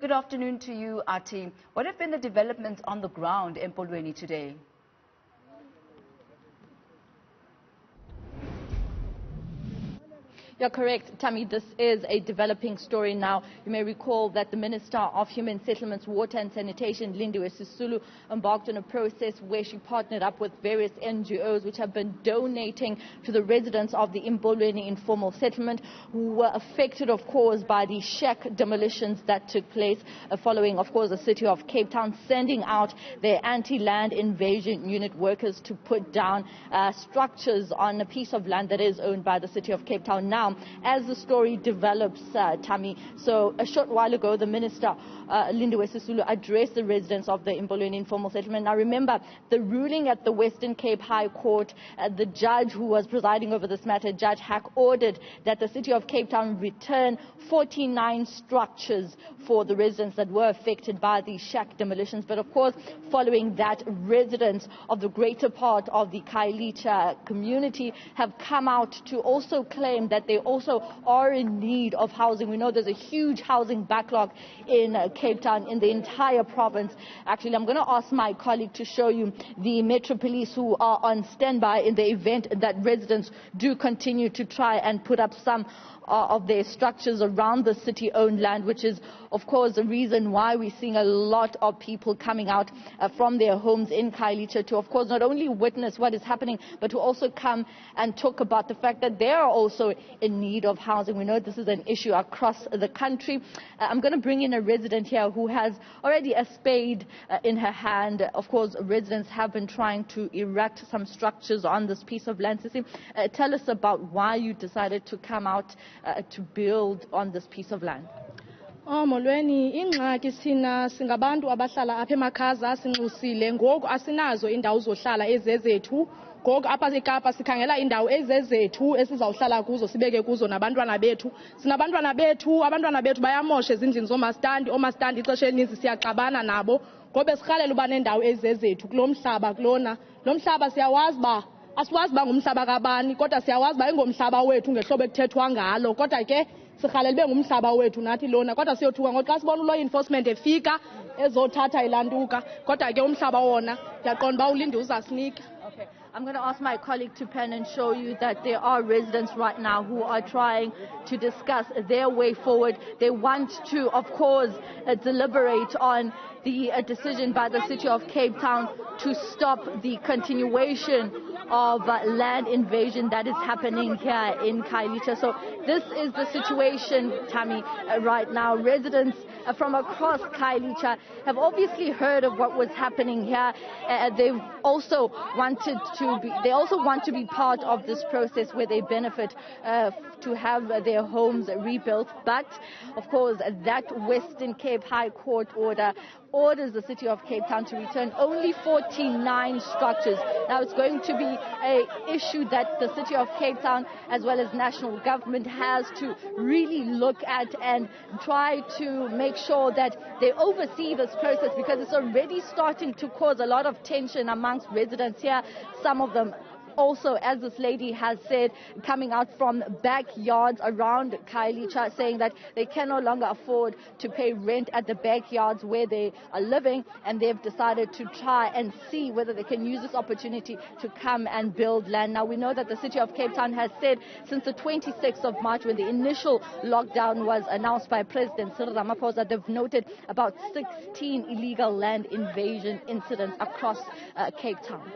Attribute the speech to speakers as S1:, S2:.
S1: Good afternoon to you, Athi. What have been the developments on the ground in Empolweni today?
S2: You're correct, Tammy. This is a developing story now. You may recall that the Minister of Human Settlements, Water and Sanitation, Lindiwe Sisulu, embarked on a process where she partnered up with various NGOs which have been donating to the residents of the Empolweni informal settlement who were affected, of course, by the shack demolitions that took place following, of course, the city of Cape Town sending out their anti-land invasion unit workers to put down structures on a piece of land that is owned by the city of Cape Town. Now, as the story develops, Tammy, so a short while ago, the Minister, Lindiwe Sisulu, addressed the residents of the Empolweni informal settlement. Now, remember, the ruling at the Western Cape High Court, the judge who was presiding over this matter, Judge Hack, ordered that the city of Cape Town return 49 structures for the residents that were affected by the shack demolitions. But, of course, following that, residents of the greater part of the Khayelitsha community have come out to also claim that they also are in need of housing. We know there's a huge housing backlog in Cape Town, in the entire province. Actually, I'm going to ask my colleague to show you the Metro Police who are on standby in the event that residents do continue to try and put up some of their structures around the city-owned land, which is, of course, the reason why we're seeing a lot of people coming out from their homes in Khayelitsha to, of course, not only witness what is happening, but to also come and talk about the fact that they are also in need of housing. We know this is an issue across the country. I'm going to bring in a resident here who has already a spade in her hand. Of course, residents have been trying to erect some structures on this piece of land. Sisi, tell us about why you decided to come out to build on this piece of land.
S3: Molweni, ingxaki sina singabantu abahlala apha emakhaya sinxusile ngoku asinazo indawo zohlala ezezethu. Ngoku apha eKapa sikhangela indawo ezezethu esizawuhlala kuzo sibeke kuzo nabantwana bethu. Sinabantwana bethu, abantwana bethu bayamosha ezindlini zoomastandi, oomastandi ixesha elininzi siyaxabana nabo. Ngoba sirhalela uba nendawo ezezethu kulo mhlaba kulona. Lo mhlaba siyawazi uba asiwazi uba ngumhlaba kabani, kodwa siyawazi uba ingomhlaba wethu ngehlobo ekuthethwa ngalo. Kodwa ke sirhalela ube ngumhlaba wethu nathi lona, kodwa siyothuka ngoxa sibona ulo enforcement efika ezothatha ilantuka, kodwa ke umhlaba wona ndiyaqonda uba ulinde uzasinika.
S2: Okay, I'm going to ask my colleague to pen and show you that there are residents right now who are trying to discuss their way forward. They want to, of course, deliberate on the decision by the city of Cape Town to stop the continuation of land invasion that is happening here in Khayelitsha. So this is the situation, Tammy, right now. Residents from across Khayelitsha have obviously heard of what was happening here. They also want to be part of this process where they benefit to have their homes rebuilt. But, of course, that Western Cape High Court order orders the city of Cape Town to return only 49 structures. Now, it's going to be an issue that the city of Cape Town, as well as national government, has to really look at and try to make sure that they oversee this process, because it's already starting to cause a lot of tension amongst residents here. Some of them also, as this lady has said, coming out from backyards around Khayelitsha, saying that they can no longer afford to pay rent at the backyards where they are living, and they've decided to try and see whether they can use this opportunity to come and build land. Now, we know that the city of Cape Town has said since the 26th of March, when the initial lockdown was announced by President Cyril Ramaphosa, they've noted about 16 illegal land invasion incidents across Cape Town.